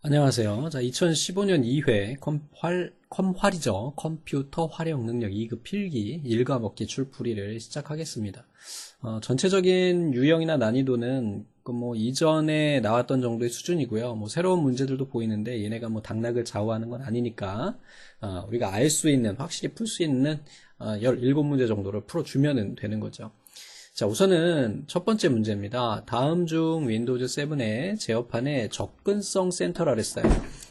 안녕하세요. 자, 2015년 2회 컴활이죠. 컴퓨터 활용 능력 2급 필기 일과먹기 출풀이를 시작하겠습니다. 전체적인 유형이나 난이도는 뭐 이전에 나왔던 정도의 수준이고요. 뭐 새로운 문제들도 보이는데 얘네가 뭐 당락을 좌우하는 건 아니니까 우리가 알 수 있는, 확실히 풀 수 있는 17문제 정도를 풀어주면 되는 거죠. 자, 우선은 첫 번째 문제입니다. 다음 중 윈도우즈 7의 제어판에 접근성 센터라 그랬어요.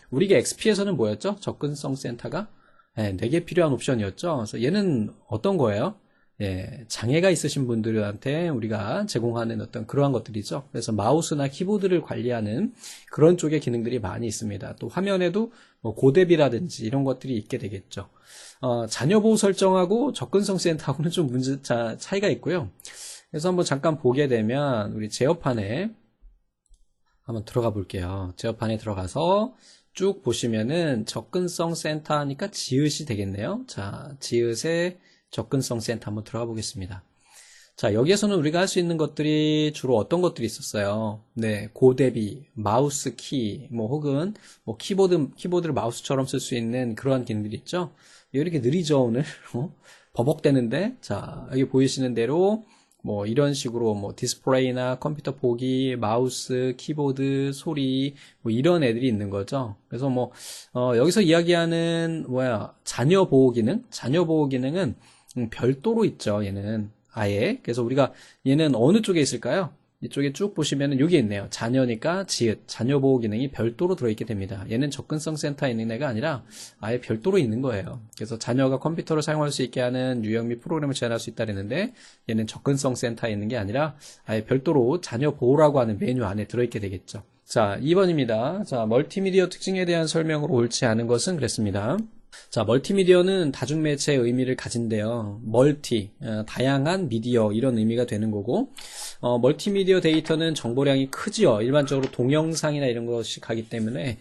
우리가 XP에서는 뭐였죠? 접근성 센터가 4개 필요한 옵션이었죠. 그래서 얘는 어떤 거예요? 장애가 있으신 분들한테 우리가 제공하는 어떤 그러한 것들이죠. 그래서 마우스나 키보드를 관리하는 그런 쪽의 기능들이 많이 있습니다. 또 화면에도 뭐 고대비라든지 이런 것들이 있게 되겠죠. 자녀보호 설정하고 접근성 센터하고는 좀 차이가 있고요. 그래서 한번 잠깐 보게 되면 우리 제어판에 한번 들어가 볼게요. 제어판에 들어가서 쭉 보시면은 접근성 센터 하니까 지읒이 되겠네요. 자, 지읒의 접근성 센터 한번 들어가 보겠습니다. 자, 여기에서는 우리가 할 수 있는 것들이 주로 어떤 것들이 있었어요? 네, 고대비, 마우스 키, 뭐 혹은 뭐 키보드를 마우스처럼 쓸 수 있는 그러한 기능들이 있죠. 이렇게 느리죠, 오늘? 버벅대는데, 자, 여기 보이시는 대로 뭐 이런 식으로 뭐 디스플레이나 컴퓨터 보기, 마우스, 키보드, 소리 뭐 이런 애들이 있는 거죠. 그래서 뭐 여기서 이야기하는 자녀 보호 기능은 별도로 있죠. 얘는 아예. 그래서 우리가 얘는 어느 쪽에 있을까요? 이쪽에 쭉 보시면은 여기 있네요. 자녀니까 지읒, 자녀 보호 기능이 별도로 들어있게 됩니다. 얘는 접근성 센터에 있는 애가 아니라 아예 별도로 있는 거예요. 그래서 자녀가 컴퓨터를 사용할 수 있게 하는 유형 및 프로그램을 제한할 수 있다 그랬는데 얘는 접근성 센터에 있는 게 아니라 아예 별도로 자녀 보호라고 하는 메뉴 안에 들어있게 되겠죠. 자, 2번입니다. 자, 멀티미디어 특징에 대한 설명으로 옳지 않은 것은 그랬습니다. 자, 멀티미디어는 다중매체의 의미를 가진대요. 다양한 미디어 이런 의미가 되는 거고 멀티미디어 데이터는 정보량이 크지요. 일반적으로 동영상이나 이런 것이 가기 때문에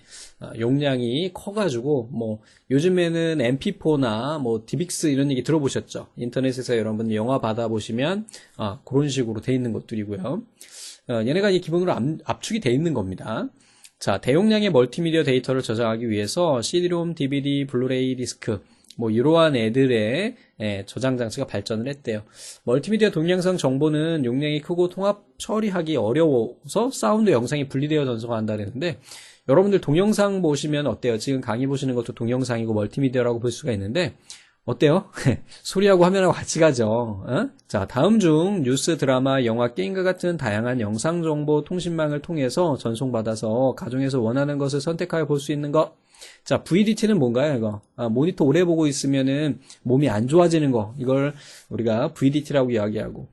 용량이 커가지고 뭐 요즘에는 MP4나 뭐 DivX 이런 얘기 들어보셨죠? 인터넷에서 여러분 영화 받아보시면 그런 식으로 돼 있는 것들이고요. 얘네가 기본으로 압축이 돼 있는 겁니다. 자, 대용량의 멀티미디어 데이터를 저장하기 위해서 CD-ROM, DVD, 블루레이 디스크 뭐 이러한 애들의 저장 장치가 발전을 했대요. 멀티미디어 동영상 정보는 용량이 크고 통합 처리하기 어려워서 사운드 영상이 분리되어 전송한다 그랬는데 여러분들 동영상 보시면 어때요? 지금 강의 보시는 것도 동영상이고 멀티미디어라고 볼 수가 있는데 어때요? 소리하고 화면하고 같이 가죠. 자, 다음 중 뉴스, 드라마, 영화, 게임과 같은 다양한 영상 정보 통신망을 통해서 전송받아서 가정에서 원하는 것을 선택하여 볼 수 있는 것. 자, VDT는 뭔가요, 이거? 모니터 오래 보고 있으면은 몸이 안 좋아지는 거. 이걸 우리가 VDT라고 이야기하고.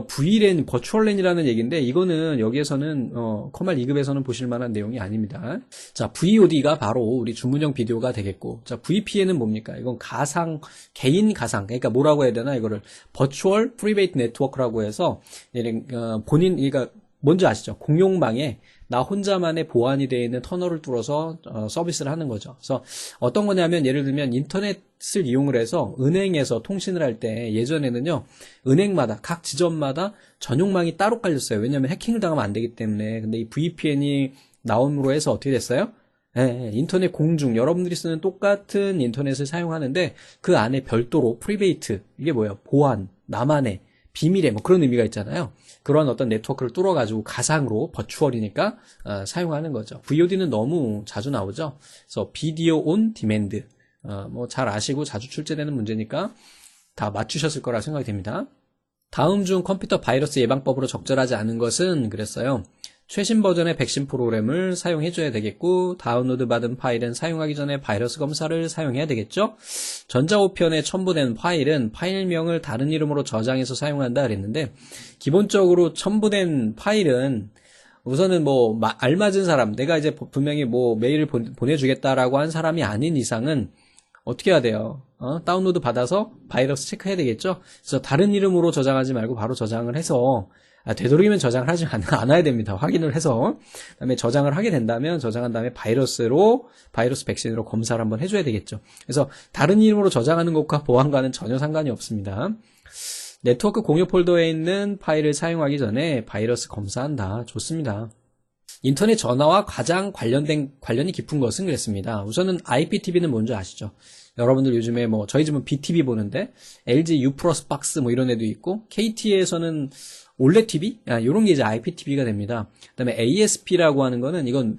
VLAN, 버추얼랜이라는 얘기인데 이거는 여기에서는 커말 2급에서는 보실 만한 내용이 아닙니다. 자, VOD가 바로 우리 주문형 비디오가 되겠고, 자, VPN은 뭡니까? 이건 개인 가상, 그러니까 뭐라고 해야 되나 이거를 버추얼 프리베이트 네트워크라고 해서 그러니까 뭔지 아시죠? 공용방에 나 혼자만의 보안이 되어 있는 터널을 뚫어서 서비스를 하는 거죠. 그래서 어떤 거냐면 예를 들면 인터넷을 이용을 해서 은행에서 통신을 할 때 예전에는요. 은행마다 각 지점마다 전용망이 따로 깔렸어요. 왜냐하면 해킹을 당하면 안 되기 때문에. 근데 이 VPN이 나옴으로 해서 어떻게 됐어요? 인터넷 공중 여러분들이 쓰는 똑같은 인터넷을 사용하는데 그 안에 별도로 프리베이트 이게 뭐예요? 보안, 나만의 비밀의 뭐 그런 의미가 있잖아요. 그런 어떤 네트워크를 뚫어가지고 가상으로 버추얼이니까 사용하는 거죠. VOD는 너무 자주 나오죠. 그래서 비디오 온 디맨드 뭐 잘 아시고 자주 출제되는 문제니까 다 맞추셨을 거라 생각이 됩니다. 다음 중 컴퓨터 바이러스 예방법으로 적절하지 않은 것은 그랬어요. 최신 버전의 백신 프로그램을 사용해줘야 되겠고 다운로드 받은 파일은 사용하기 전에 바이러스 검사를 사용해야 되겠죠. 전자우편에 첨부된 파일은 파일명을 다른 이름으로 저장해서 사용한다 그랬는데 기본적으로 첨부된 파일은 우선은 뭐 알맞은 사람 내가 이제 분명히 뭐 메일을 보내주겠다라고 한 사람이 아닌 이상은 어떻게 해야 돼요? 다운로드 받아서 바이러스 체크해야 되겠죠. 그래서 다른 이름으로 저장하지 말고 바로 저장을 해서 되도록이면 저장을 하지 않아야 됩니다. 확인을 해서 그다음에 저장을 하게 된다면 저장한 다음에 바이러스 백신으로 검사를 한번 해줘야 되겠죠. 그래서 다른 이름으로 저장하는 것과 보안과는 전혀 상관이 없습니다. 네트워크 공유 폴더에 있는 파일을 사용하기 전에 바이러스 검사한다. 좋습니다. 인터넷 전화와 가장 관련이 깊은 것은 그랬습니다. 우선은 IPTV는 뭔지 아시죠? 여러분들 요즘에 뭐 저희 집은 BTV 보는데 LG U 플러스 박스 뭐 이런 애도 있고 KT에서는 올레 TV? 이런 게 이제 IPTV가 됩니다. 그다음에 ASP라고 하는 거는 이건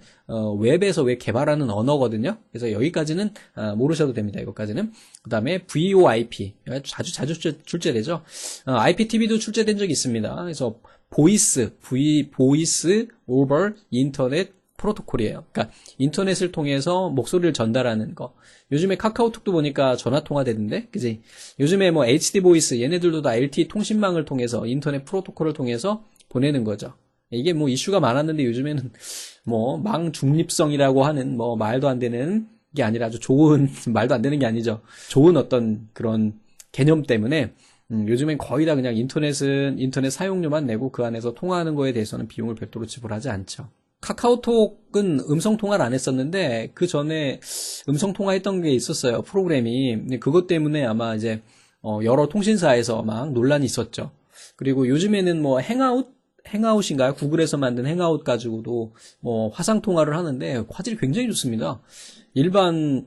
웹에서 웹 개발하는 언어거든요. 그래서 여기까지는 모르셔도 됩니다. 이것까지는. 그다음에 VoIP 자주 출제되죠. IPTV도 출제된 적이 있습니다. 그래서 보이스 오버 인터넷 프로토콜이에요. 그러니까 인터넷을 통해서 목소리를 전달하는 거. 요즘에 카카오톡도 보니까 전화 통화 되던데, 그지? 요즘에 뭐 HD 보이스 얘네들도 다 LTE 통신망을 통해서 인터넷 프로토콜을 통해서 보내는 거죠. 이게 뭐 이슈가 많았는데 요즘에는 뭐 망 중립성이라고 하는 뭐 말도 안 되는 게 아니라 아주 좋은 말도 안 되는 게 아니죠. 좋은 어떤 그런 개념 때문에 요즘엔 거의 다 그냥 인터넷 사용료만 내고 그 안에서 통화하는 거에 대해서는 비용을 별도로 지불하지 않죠. 카카오톡은 음성통화를 안 했었는데 그 전에 음성통화 했던 게 있었어요. 프로그램이. 근데 그것 때문에 아마 이제 여러 통신사에서 막 논란이 있었죠. 그리고 요즘에는 뭐 행아웃인가요? 구글에서 만든 행아웃 가지고도 뭐 화상통화를 하는데 화질이 굉장히 좋습니다. 일반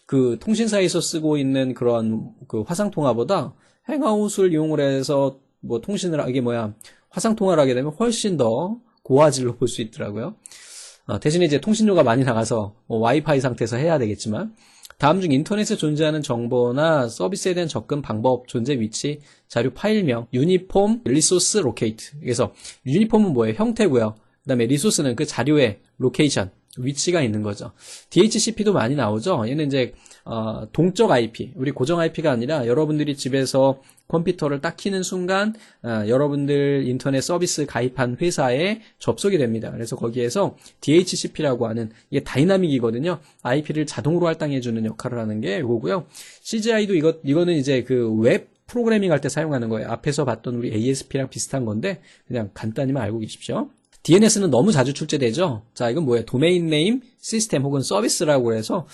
그 통신사에서 쓰고 있는 그런 그 화상통화보다 행아웃을 이용을 해서 뭐 화상통화를 하게 되면 훨씬 더 고화질로 볼 수 있더라고요. 대신에 이제 통신료가 많이 나가서 와이파이 상태에서 해야 되겠지만, 다음 중 인터넷에 존재하는 정보나 서비스에 대한 접근 방법, 존재 위치, 자료 파일명, 유니폼, 리소스, 로케이트. 그래서 유니폼은 뭐예요? 형태고요. 그다음에 리소스는 그 자료의 로케이션, 위치가 있는 거죠. DHCP도 많이 나오죠. 얘는 이제 동적 IP, 우리 고정 IP가 아니라 여러분들이 집에서 컴퓨터를 딱 켜는 순간 여러분들 인터넷 서비스 가입한 회사에 접속이 됩니다. 그래서 거기에서 DHCP라고 하는 이게 다이나믹이거든요. IP를 자동으로 할당해주는 역할을 하는 게 이거고요. CGI도 이거는 이제 그 웹 프로그래밍 할 때 사용하는 거예요. 앞에서 봤던 우리 ASP랑 비슷한 건데 그냥 간단히만 알고 계십시오. DNS는 너무 자주 출제되죠. 자, 이건 뭐예요? 도메인 네임 시스템 혹은 서비스라고 해서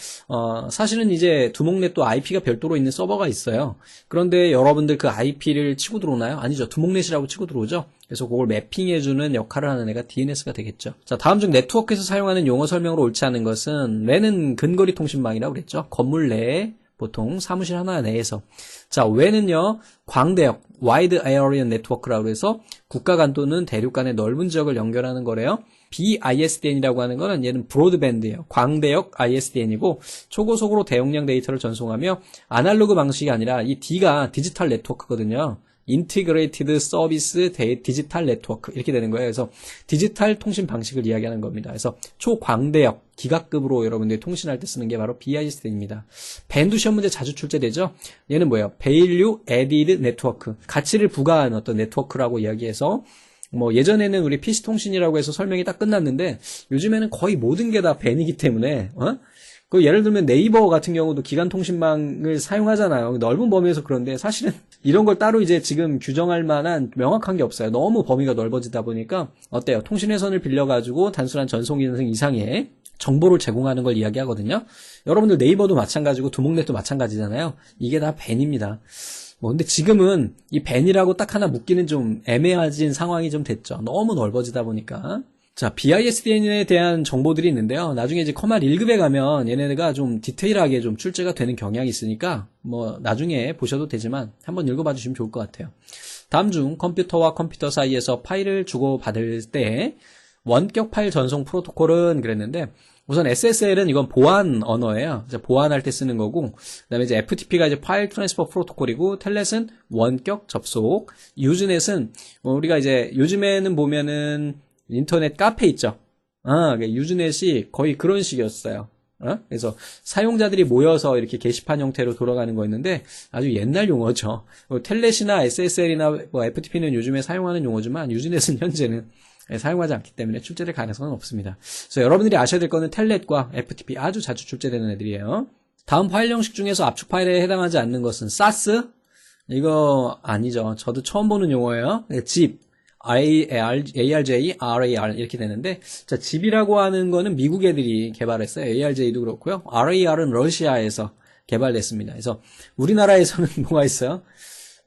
사실은 이제 두목넷도 IP가 별도로 있는 서버가 있어요. 그런데 여러분들 그 IP를 치고 들어오나요? 아니죠. 두목넷이라고 치고 들어오죠. 그래서 그걸 매핑해주는 역할을 하는 애가 DNS가 되겠죠. 자, 다음 중 네트워크에서 사용하는 용어 설명으로 옳지 않은 것은 랜은 근거리 통신망이라고 그랬죠. 건물 내에 보통 사무실 하나 내에서. 자, WAN은요, 광대역, Wide Area Network라고 해서 국가 간 또는 대륙 간의 넓은 지역을 연결하는 거래요. BISDN이라고 하는 거는 얘는 브로드밴드예요. 광대역 ISDN이고 초고속으로 대용량 데이터를 전송하며 아날로그 방식이 아니라 이 D가 디지털 네트워크거든요. 인티그레이티드 서비스 디지털 네트워크 이렇게 되는 거예요. 그래서 디지털 통신 방식을 이야기하는 겁니다. 그래서 초광대역 기가급으로 여러분들이 통신할 때 쓰는 게 바로 BISDN입니다. 밴드 시험 문제 자주 출제되죠. 얘는 뭐예요? Value Added Network, 가치를 부과한 어떤 네트워크라고 이야기해서 뭐 예전에는 우리 PC 통신이라고 해서 설명이 딱 끝났는데 요즘에는 거의 모든 게 다 밴이기 때문에 그 예를 들면 네이버 같은 경우도 기간 통신망을 사용하잖아요. 넓은 범위에서. 그런데 사실은 이런 걸 따로 이제 지금 규정할 만한 명확한 게 없어요. 너무 범위가 넓어지다 보니까 어때요? 통신회선을 빌려가지고 단순한 전송 기능 이상의 정보를 제공하는 걸 이야기하거든요. 여러분들 네이버도 마찬가지고 두목넷도 마찬가지잖아요. 이게 다 밴입니다. 근데 지금은 이 밴이라고 딱 하나 묶기는 좀 애매해진 상황이 좀 됐죠. 너무 넓어지다 보니까. 자, BISDN에 대한 정보들이 있는데요. 나중에 이제 커말 1급에 가면 얘네가 좀 디테일하게 좀 출제가 되는 경향이 있으니까 뭐 나중에 보셔도 되지만 한번 읽어봐 주시면 좋을 것 같아요. 다음 중 컴퓨터와 컴퓨터 사이에서 파일을 주고받을 때 원격 파일 전송 프로토콜은 그랬는데 우선 SSL은 이건 보안 언어예요. 이제 보안할 때 쓰는 거고, 그다음에 이제 FTP가 이제 파일 트랜스퍼 프로토콜이고, 텔넷은 원격 접속, 유즈넷은 우리가 이제 요즘에는 보면은 인터넷 카페 있죠. 유즈넷이 거의 그런 식이었어요. 그래서 사용자들이 모여서 이렇게 게시판 형태로 돌아가는 거였는데 아주 옛날 용어죠. 텔넷이나 SSL이나 뭐 FTP는 요즘에 사용하는 용어지만 유즈넷은 현재는 사용하지 않기 때문에 출제될 가능성은 없습니다. 그래서 여러분들이 아셔야 될 거는 텔넷과 FTP 아주 자주 출제되는 애들이에요. 다음 파일 형식 중에서 압축 파일에 해당하지 않는 것은 SAS? 이거 아니죠. 저도 처음 보는 용어예요. zip, ARJ, RAR 이렇게 되는데, 자, zip이라고 하는 거는 미국 애들이 개발했어요. ARJ도 그렇고요. RAR은 러시아에서 개발됐습니다. 그래서 우리나라에서는 뭐가 있어요?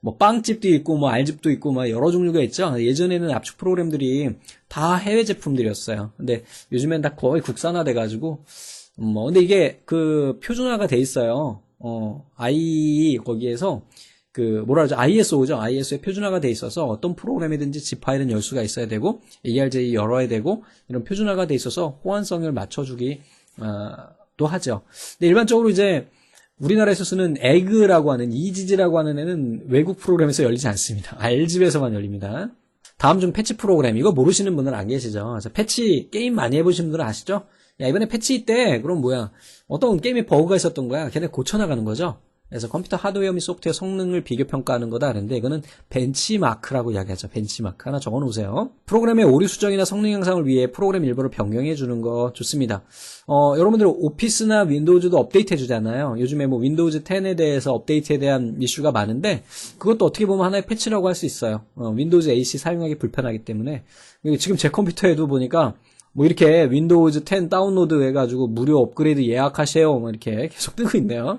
뭐 빵집도 있고 뭐 알집도 있고 뭐 여러 종류가 있죠. 예전에는 압축 프로그램들이 다 해외 제품들이었어요. 근데 요즘엔 다 거의 국산화돼 가지고 뭐 근데 이게 그 표준화가 돼 있어요. 거기에서 그 뭐라 그러죠? ISO죠. ISO에 표준화가 돼 있어서 어떤 프로그램이든지 zip 파일은 열 수가 있어야 되고 ARJ 열어야 되고 이런 표준화가 돼 있어서 호환성을 맞춰주기 또 하죠. 근데 일반적으로 이제 우리나라에서 쓰는 에그라고 하는 이지지라고 하는 애는 외국 프로그램에서 열리지 않습니다. R집에서만 열립니다. 다음 중 패치 프로그램 이거 모르시는 분들은 안 계시죠. 그래서 패치 게임 많이 해보신 분들은 아시죠? 야 이번에 패치 있대. 그럼 뭐야? 어떤 게임에 버그가 있었던 거야. 걔네 고쳐나가는 거죠. 그래서 컴퓨터 하드웨어 및 소프트웨어 성능을 비교 평가하는 거다. 그런데 이거는 벤치마크라고 이야기하죠. 벤치마크 하나 적어놓으세요. 프로그램의 오류 수정이나 성능 향상을 위해 프로그램 일부를 변경해 주는 거 좋습니다. 여러분들 오피스나 윈도우즈도 업데이트 해주잖아요. 요즘에 뭐 윈도우즈 10에 대해서 업데이트에 대한 이슈가 많은데 그것도 어떻게 보면 하나의 패치라고 할 수 있어요. 윈도우즈 AC 사용하기 불편하기 때문에 지금 제 컴퓨터에도 보니까 뭐 이렇게 윈도우즈 10 다운로드 해가지고 무료 업그레이드 예약하세요. 뭐 이렇게 계속 뜨고 있네요.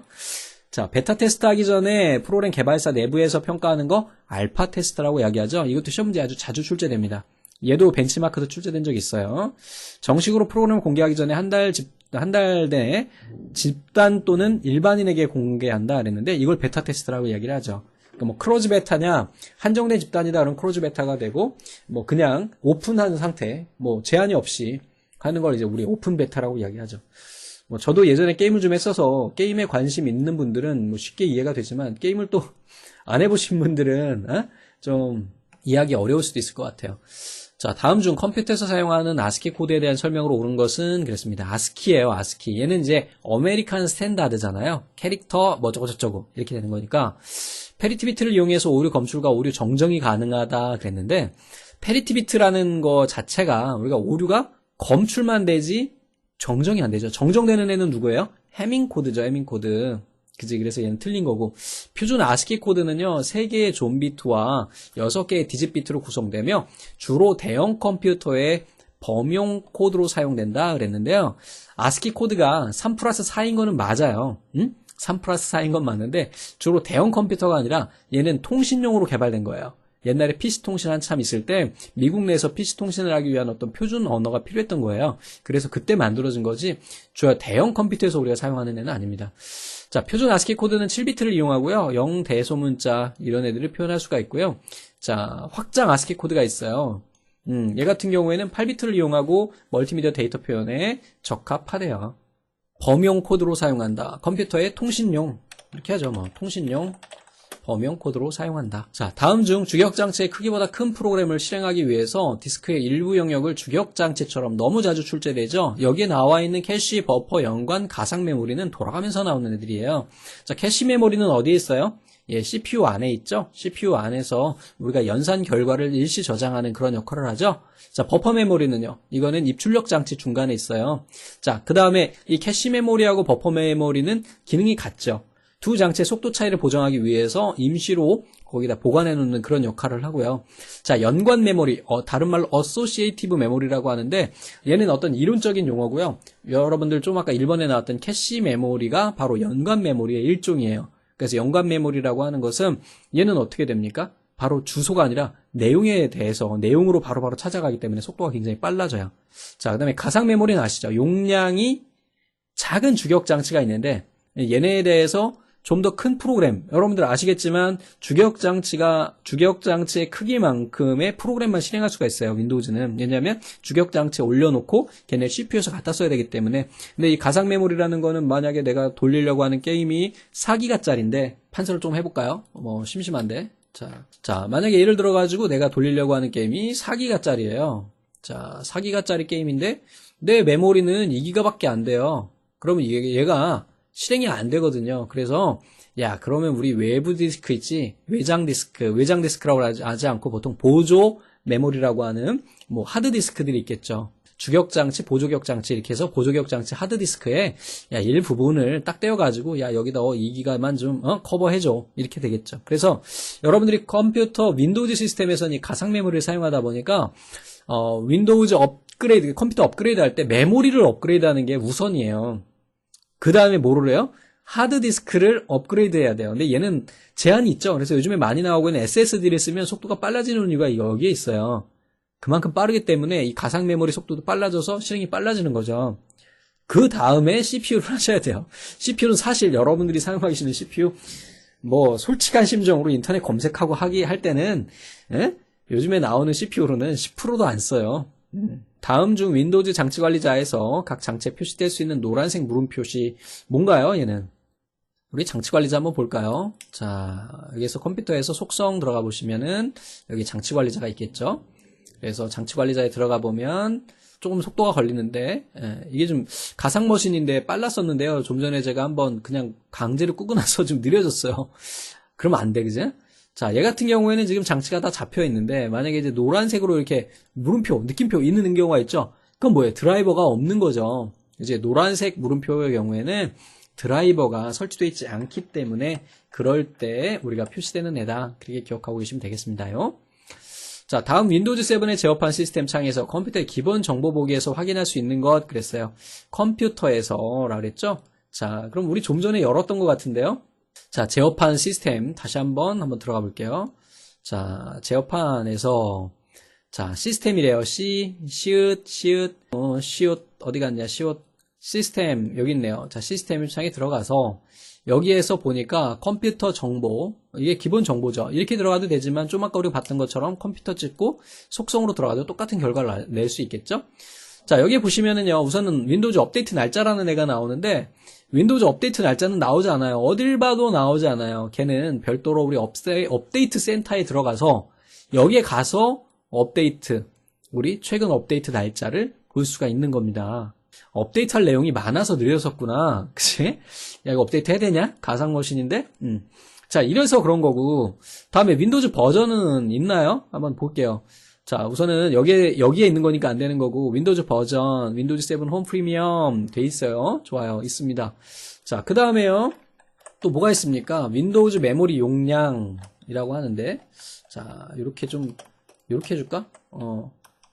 자, 베타 테스트 하기 전에 프로그램 개발사 내부에서 평가하는 거 알파 테스트라고 이야기하죠. 이것도 시험 문제 아주 자주 출제됩니다. 얘도 벤치마크도 출제된 적이 있어요. 정식으로 프로그램을 공개하기 전에 한 달 내에 집단 또는 일반인에게 공개한다 그랬는데 이걸 베타 테스트라고 이야기를 하죠. 그러니까 뭐 크로즈 베타냐 한정된 집단이다 그러면 크로즈 베타가 되고 뭐 그냥 오픈한 상태 뭐 제한이 없이 하는 걸 이제 우리 오픈 베타라고 이야기하죠. 뭐 저도 예전에 게임을 좀 했어서 게임에 관심 있는 분들은 뭐 쉽게 이해가 되지만 게임을 또 안 해보신 분들은 좀 이해하기 어려울 수도 있을 것 같아요. 자, 다음 중 컴퓨터에서 사용하는 아스키 코드에 대한 설명으로 옳은 것은 그랬습니다. 아스키예요, 아스키. 얘는 이제 아메리칸 스탠다드잖아요. 캐릭터 뭐 저쩌고 이렇게 되는 거니까 페리티 비트를 이용해서 오류 검출과 오류 정정이 가능하다 그랬는데 페리티 비트라는 거 자체가 우리가 오류가 검출만 되지 정정이 안 되죠. 정정되는 애는 누구예요? 해밍 코드죠, 해밍 코드. 그지? 그래서 얘는 틀린 거고. 표준 아스키 코드는요, 3개의 존 비트와 6개의 디짓 비트로 구성되며 주로 대형 컴퓨터의 범용 코드로 사용된다 그랬는데요. 아스키 코드가 3 플러스 4인 거는 맞아요. 3 플러스 4인 건 맞는데 주로 대형 컴퓨터가 아니라 얘는 통신용으로 개발된 거예요. 옛날에 PC통신 한참 있을 때 미국 내에서 PC통신을 하기 위한 어떤 표준 언어가 필요했던 거예요. 그래서 그때 만들어진 거지 주요 대형 컴퓨터에서 우리가 사용하는 애는 아닙니다. 자, 표준 아스키 코드는 7비트를 이용하고요. 0대소문자 이런 애들을 표현할 수가 있고요. 자, 확장 아스키 코드가 있어요. 얘 같은 경우에는 8비트를 이용하고 멀티미디어 데이터 표현에 적합하대요. 범용 코드로 사용한다. 컴퓨터의 통신용 이렇게 하죠. 뭐 통신용 범용 코드로 사용한다. 자, 다음 중 주격장치의 크기보다 큰 프로그램을 실행하기 위해서 디스크의 일부 영역을 주격장치처럼 너무 자주 출제되죠. 여기에 나와 있는 캐시, 버퍼, 연관, 가상 메모리는 돌아가면서 나오는 애들이에요. 자, 캐시 메모리는 어디에 있어요? 예, CPU 안에 있죠. CPU 안에서 우리가 연산 결과를 일시 저장하는 그런 역할을 하죠. 자, 버퍼 메모리는요. 이거는 입출력 장치 중간에 있어요. 자, 그 다음에 이 캐시 메모리하고 버퍼 메모리는 기능이 같죠. 두 장치의 속도 차이를 보정하기 위해서 임시로 거기다 보관해 놓는 그런 역할을 하고요. 자, 연관 메모리, 다른 말로 어소시에이티브 메모리라고 하는데 얘는 어떤 이론적인 용어고요. 여러분들 좀 아까 1번에 나왔던 캐시 메모리가 바로 연관 메모리의 일종이에요. 그래서 연관 메모리라고 하는 것은 얘는 어떻게 됩니까? 바로 주소가 아니라 내용에 대해서 내용으로 바로바로 찾아가기 때문에 속도가 굉장히 빨라져요. 자, 그다음에 가상 메모리는 아시죠? 용량이 작은 주격 장치가 있는데 얘네에 대해서 좀 더 큰 프로그램, 여러분들 아시겠지만 주격장치의 크기만큼의 프로그램만 실행할 수가 있어요. 윈도우즈는. 왜냐하면 주격장치에 올려놓고 걔네 CPU에서 갖다 써야 되기 때문에. 근데 이 가상 메모리라는 거는 만약에 내가 돌리려고 하는 게임이 4기가짜리인데 판서를 좀 해볼까요? 뭐 심심한데. 자, 만약에 예를 들어가지고 내가 돌리려고 하는 게임이 4기가짜리예요. 자, 4기가짜리 게임인데 내 메모리는 2기가밖에 안 돼요. 그러면 얘가 실행이 안 되거든요. 그래서 그러면 우리 외부 디스크 있지? 외장 디스크라고 하지 않고 보통 보조 메모리라고 하는 뭐 하드 디스크들이 있겠죠. 주격장치, 보조격장치 이렇게 해서 보조격장치 하드 디스크에 일부분을 딱 떼어가지고 여기다 2기가만 좀 커버해줘 이렇게 되겠죠. 그래서 여러분들이 컴퓨터 윈도우즈 시스템에서는 이 가상 메모리를 사용하다 보니까 윈도우즈 컴퓨터 업그레이드 할 때 메모리를 업그레이드하는 게 우선이에요. 그 다음에 뭐를 해요? 하드디스크를 업그레이드 해야 돼요. 근데 얘는 제한이 있죠. 그래서 요즘에 많이 나오고 있는 SSD를 쓰면 속도가 빨라지는 이유가 여기에 있어요. 그만큼 빠르기 때문에 이 가상 메모리 속도도 빨라져서 실행이 빨라지는 거죠. 그 다음에 CPU를 하셔야 돼요. CPU는 사실 여러분들이 사용하시는 CPU, 뭐 솔직한 심정으로 인터넷 검색하고 할 때는 요즘에 나오는 CPU로는 10%도 안 써요. 다음 중 윈도우즈 장치 관리자에서 각 장치에 표시될 수 있는 노란색 물음 표시 뭔가요? 얘는 우리 장치 관리자 한번 볼까요? 자, 여기서 컴퓨터에서 속성 들어가 보시면은 여기 장치 관리자가 있겠죠. 그래서 장치 관리자에 들어가 보면 조금 속도가 걸리는데 이게 좀 가상 머신인데 빨랐었는데요. 좀 전에 제가 한번 그냥 강제로 끄고 나서 좀 느려졌어요. 그러면 안 돼, 그죠? 자, 얘 같은 경우에는 지금 장치가 다 잡혀 있는데 만약에 이제 노란색으로 이렇게 물음표, 느낌표 있는 경우가 있죠. 그건 뭐예요? 드라이버가 없는 거죠. 이제 노란색 물음표의 경우에는 드라이버가 설치되어 있지 않기 때문에 그럴 때 우리가 표시되는 애다. 그렇게 기억하고 계시면 되겠습니다요. 자, 다음 윈도우즈 7의 제어판 시스템 창에서 컴퓨터의 기본 정보 보기에서 확인할 수 있는 것 그랬어요. 컴퓨터에서라 그랬죠? 자, 그럼 우리 좀 전에 열었던 것 같은데요. 자, 제어판 시스템 다시 한번 들어가 볼게요. 자, 제어판에서 자, 시스템이래요. 시읒 어디 갔냐? 시읒 시스템 여기 있네요. 자, 시스템 창에 들어가서 여기에서 보니까 컴퓨터 정보, 이게 기본 정보죠. 이렇게 들어가도 되지만 좀 아까 우리가 봤던 것처럼 컴퓨터 찍고 속성으로 들어가도 똑같은 결과를 낼 수 있겠죠. 자, 여기 보시면은요, 우선은 윈도우즈 업데이트 날짜라는 애가 나오는데 윈도우즈 업데이트 날짜는 나오지 않아요. 어딜 봐도 나오지 않아요. 걔는 별도로 우리 업데이트 센터에 들어가서 여기에 가서 업데이트, 우리 최근 업데이트 날짜를 볼 수가 있는 겁니다. 업데이트할 내용이 많아서 느려졌구나. 그치? 야, 이거 업데이트 해야 되냐? 가상머신인데? 자, 이래서 그런 거고. 다음에 윈도우즈 버전은 있나요? 한번 볼게요. 자, 우선은 여기에 있는 거니까 안 되는 거고, 윈도우즈 버전, 윈도우즈 7 홈 프리미엄 돼 있어요. 좋아요. 있습니다. 자, 그 다음에요. 또 뭐가 있습니까? 윈도우즈 메모리 용량이라고 하는데, 자, 요렇게 해줄까?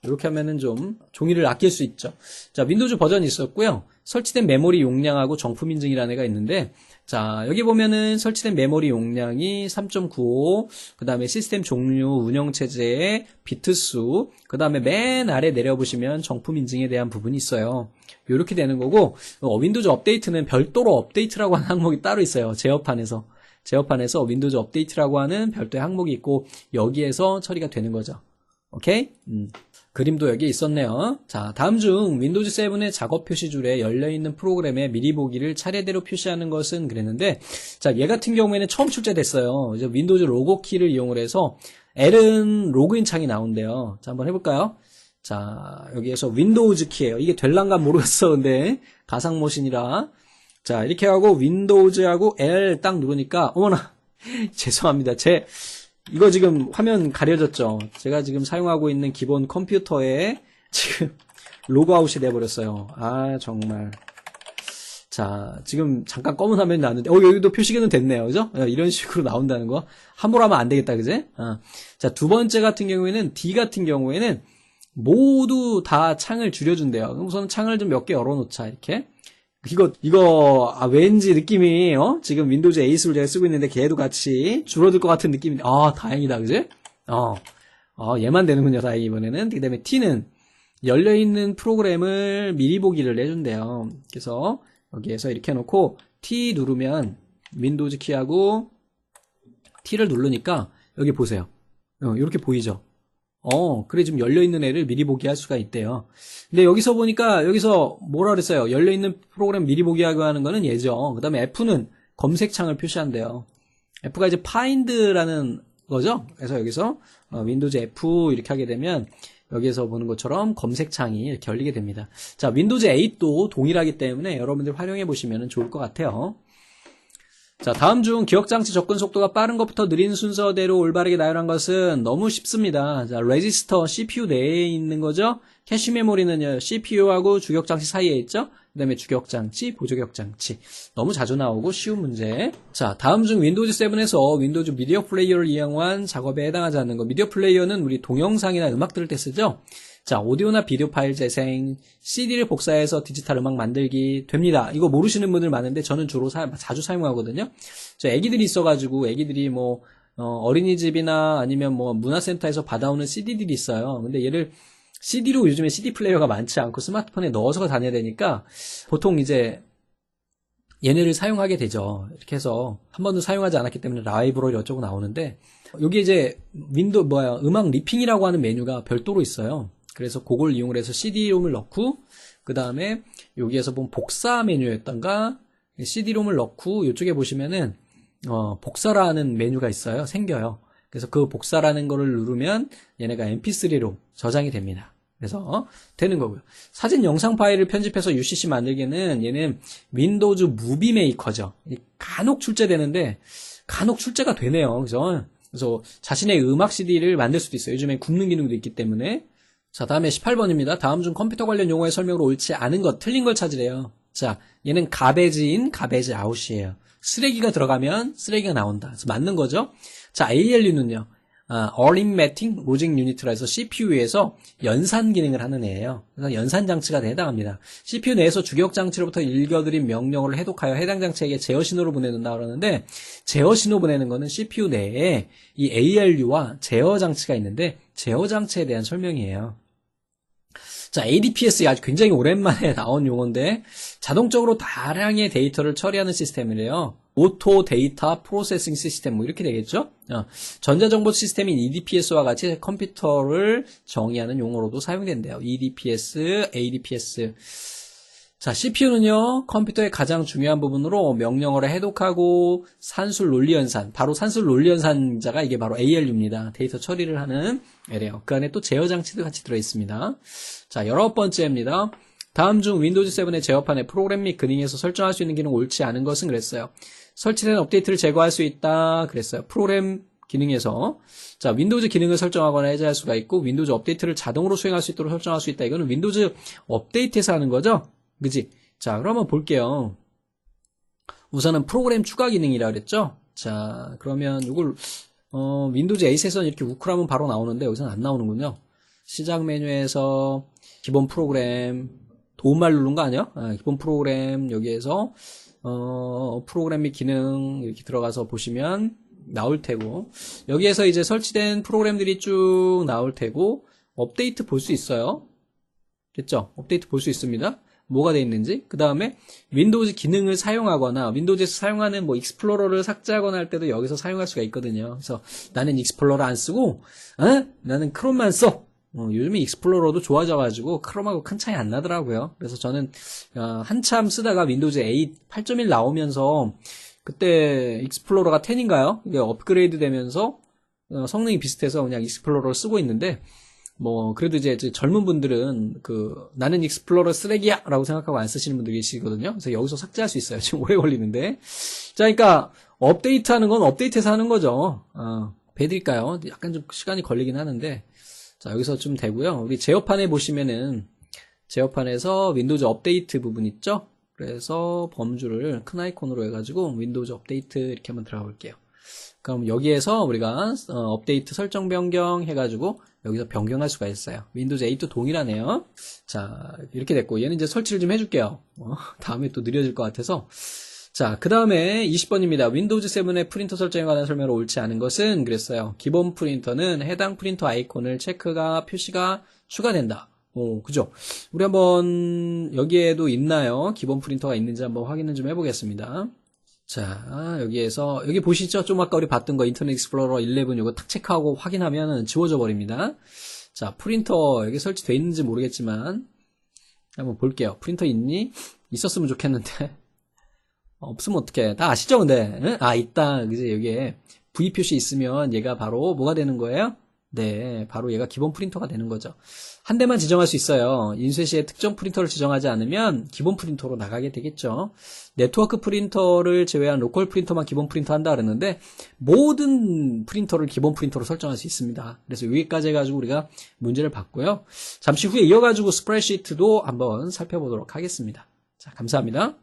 이렇게 하면은 좀 종이를 아낄 수 있죠. 자, 윈도우즈 버전이 있었고요. 설치된 메모리 용량하고 정품 인증이라는 애가 있는데, 자, 여기 보면은 설치된 메모리 용량이 3.95, 그 다음에 시스템 종류, 운영체제의 비트 수, 그 다음에 맨 아래 내려보시면 정품 인증에 대한 부분이 있어요. 이렇게 되는 거고, 윈도우즈 업데이트는 별도로 업데이트라고 하는 항목이 따로 있어요. 제어판에서 윈도우즈 업데이트라고 하는 별도의 항목이 있고, 여기에서 처리가 되는 거죠. 오케이? 그림도 여기 있었네요. 자, 다음 중 윈도우즈 7의 작업 표시줄에 열려있는 프로그램의 미리 보기를 차례대로 표시하는 것은 그랬는데, 자, 얘 같은 경우에는 처음 출제됐어요. 이제 윈도우즈 로고 키를 이용을 해서 L은 로그인 창이 나온대요. 자, 한번 해볼까요? 자, 여기에서 윈도우즈 키예요. 이게 될란가 모르겠어. 근데 가상머신이라. 자, 이렇게 하고 윈도우즈하고 L 딱 누르니까, 어머나, 죄송합니다. 이거 지금 화면 가려졌죠? 제가 지금 사용하고 있는 기본 컴퓨터에 지금 로그아웃이 돼버렸어요. 아, 정말. 자, 지금 잠깐 검은 화면이 나왔는데, 여기도 표시기는 됐네요. 그죠? 이런 식으로 나온다는 거. 함부로 하면 안 되겠다, 그지? 자, 두 번째 같은 경우에는, D 같은 경우에는 모두 다 창을 줄여준대요. 그럼 우선 창을 좀 몇 개 열어놓자, 이렇게. 왠지 느낌이, 지금 윈도우즈 8을 제가 쓰고 있는데 걔도 같이 줄어들 것 같은 느낌인데, 다행이다, 그지? 얘만 되는군요, 다행히 이번에는. 그 다음에 T는 열려있는 프로그램을 미리 보기를 내준대요. 그래서 여기에서 이렇게 해놓고 T 누르면 윈도우즈 키하고 T를 누르니까 여기 보세요. 이렇게 보이죠? 그래, 지금 열려있는 애를 미리 보기 할 수가 있대요. 근데 여기서 보니까, 여기서 뭐라 그랬어요? 열려있는 프로그램 미리 보기 하고 하는 거는 얘죠. 그 다음에 F는 검색창을 표시한대요. F가 이제 find라는 거죠? 그래서 여기서, 윈도우즈 F 이렇게 하게 되면, 여기에서 보는 것처럼 검색창이 이렇게 열리게 됩니다. 자, 윈도우즈 8도 동일하기 때문에 여러분들 활용해 보시면 좋을 것 같아요. 자, 다음 중 기억장치 접근 속도가 빠른 것부터 느린 순서대로 올바르게 나열한 것은 너무 쉽습니다. 자, 레지스터, CPU 내에 있는 거죠. 캐시 메모리는요, CPU하고 주격장치 사이에 있죠. 그 다음에 주격장치, 보조격장치. 너무 자주 나오고 쉬운 문제. 자, 다음 중 윈도우즈 7에서 윈도우즈 미디어 플레이어를 이용한 작업에 해당하지 않는 거. 미디어 플레이어는 우리 동영상이나 음악 들을 때 쓰죠. 자, 오디오나 비디오 파일 재생, CD를 복사해서 디지털 음악 만들기 됩니다. 이거 모르시는 분들 많은데 저는 주로 자주 사용하거든요. 저 애기들이 있어가지고 애기들이 뭐 어린이집이나 아니면 뭐 문화센터에서 받아오는 CD들이 있어요. 근데 얘를 CD로 요즘에 CD 플레이어가 많지 않고 스마트폰에 넣어서 다녀야 되니까 보통 이제 얘네를 사용하게 되죠. 이렇게 해서 한 번도 사용하지 않았기 때문에 라이브러리 어쩌고 나오는데 여기 이제 음악 리핑이라고 하는 메뉴가 별도로 있어요. 그래서 그걸 이용을 해서 CD-롬을 넣고 그 다음에 여기에서 보면 복사 메뉴였던가 CD-롬을 넣고 이쪽에 보시면은 복사라는 메뉴가 있어요. 생겨요. 그래서 그 복사라는 거를 누르면 얘네가 mp3로 저장이 됩니다. 그래서 되는 거고요. 사진 영상 파일을 편집해서 UCC 만들기는 얘는 윈도우즈 무비 메이커죠. 간혹 출제되는데 간혹 출제가 되네요. 그래서 자신의 음악 CD를 만들 수도 있어요. 요즘에 굽는 기능도 있기 때문에. 자, 다음에 18번입니다. 다음 중 컴퓨터 관련 용어의 설명으로 옳지 않은 것, 틀린 걸 찾으래요. 자, 얘는 가베지인, 가베지 아웃이에요. 쓰레기가 들어가면 쓰레기가 나온다. 그래서 맞는 거죠. 자, ALU는요. Arithmetic Logic Unit라 해서 CPU에서 연산 기능을 하는 애예요. 그래서 연산 장치가 해당합니다. CPU 내에서 주격 장치로부터 읽어들인 명령어를 해독하여 해당 장치에게 제어 신호를 보내는다 그러는데 제어 신호 보내는 거는 CPU 내에 이 ALU와 제어 장치가 있는데 제어 장치에 대한 설명이에요. 자, ADPS 아주 굉장히 오랜만에 나온 용어인데 자동적으로 다량의 데이터를 처리하는 시스템이래요. 오토 데이터 프로세싱 시스템 뭐 이렇게 되겠죠? 전자정보 시스템인 EDPS와 같이 컴퓨터를 정의하는 용어로도 사용된대요. EDPS, ADPS. 자, CPU는요, 컴퓨터의 가장 중요한 부분으로 명령어를 해독하고 산술 논리 연산, 바로 산술 논리 연산자가 이게 바로 ALU입니다. 데이터 처리를 하는 애래요. 그 안에 또 제어 장치도 같이 들어있습니다. 자, 19번째입니다. 다음 중 윈도우즈 7의 제어판에 프로그램 및 기능에서 설정할 수 있는 기능 옳지 않은 것은 그랬어요. 설치된 업데이트를 제거할 수 있다 그랬어요. 프로그램 기능에서 자, 윈도우즈 기능을 설정하거나 해제할 수가 있고 윈도우즈 업데이트를 자동으로 수행할 수 있도록 설정할 수 있다. 이거는 윈도우즈 업데이트에서 하는 거죠. 그치? 자, 그럼 한번 볼게요. 우선은 프로그램 추가 기능이라 그랬죠? 자, 그러면 이걸 윈도우즈 8에서는 이렇게 우클하면 바로 나오는데 여기서는 안 나오는군요. 시작 메뉴에서 기본 프로그램 도움말 누른 거 아니야? 기본 프로그램 여기에서 프로그램 및 기능 이렇게 들어가서 보시면 나올 테고 여기에서 이제 설치된 프로그램들이 쭉 나올 테고 업데이트 볼 수 있어요. 됐죠? 업데이트 볼 수 있습니다. 뭐가 돼 있는지. 그 다음에 윈도우즈 기능을 사용하거나 윈도우즈에서 사용하는 뭐 익스플로러를 삭제하거나 할 때도 여기서 사용할 수가 있거든요. 그래서 나는 익스플로러 안 쓰고 나는 크롬만 써. 요즘에 익스플로러도 좋아져가지고 크롬하고 큰 차이 안 나더라고요. 그래서 저는 한참 쓰다가 윈도우즈 8 8.1 나오면서 그때 익스플로러가 10인가요? 이게 업그레이드 되면서 성능이 비슷해서 그냥 익스플로러를 쓰고 있는데 뭐 그래도 이제 젊은 분들은 나는 익스플로러 쓰레기야 라고 생각하고 안 쓰시는 분들 계시거든요. 그래서 여기서 삭제할 수 있어요. 지금 오래 걸리는데. 자, 그러니까 업데이트 하는 건 업데이트해서 하는 거죠. 배드릴까요? 약간 좀 시간이 걸리긴 하는데 자, 여기서 좀 되고요. 우리 제어판에 보시면은 제어판에서 윈도우즈 업데이트 부분 있죠? 그래서 범주를 큰 아이콘으로 해가지고 윈도우즈 업데이트 이렇게 한번 들어가 볼게요. 그럼 여기에서 우리가 업데이트 설정 변경 해가지고 여기서 변경할 수가 있어요. 윈도우즈 8도 동일하네요. 자, 이렇게 됐고 얘는 이제 설치를 좀 해줄게요. 다음에 또 느려질 것 같아서. 자, 그 다음에 20번입니다. 윈도우즈 7의 프린터 설정에 관한 설명으로 옳지 않은 것은 그랬어요. 기본 프린터는 해당 프린터 아이콘을 표시가 추가된다. 그죠? 우리 한번 여기에도 있나요? 기본 프린터가 있는지 한번 확인을 좀 해보겠습니다. 자, 여기 보시죠? 좀 아까 우리 봤던 거 인터넷 익스플로러 11 이거 탁 체크하고 확인하면 지워져 버립니다. 자, 프린터 여기 설치되어 있는지 모르겠지만 한번 볼게요. 프린터 있니? 있었으면 좋겠는데 없으면 어떡해. 다 아시죠? 근데 응? 있다. 그지? 여기에 V 표시 있으면 얘가 바로 뭐가 되는 거예요? 네, 바로 얘가 기본 프린터가 되는 거죠. 한 대만 지정할 수 있어요. 인쇄 시에 특정 프린터를 지정하지 않으면 기본 프린터로 나가게 되겠죠. 네트워크 프린터를 제외한 로컬 프린터만 기본 프린터 한다 그랬는데 모든 프린터를 기본 프린터로 설정할 수 있습니다. 그래서 여기까지 해가지고 우리가 문제를 봤고요. 잠시 후에 이어가지고 스프레드시트도 한번 살펴보도록 하겠습니다. 자, 감사합니다.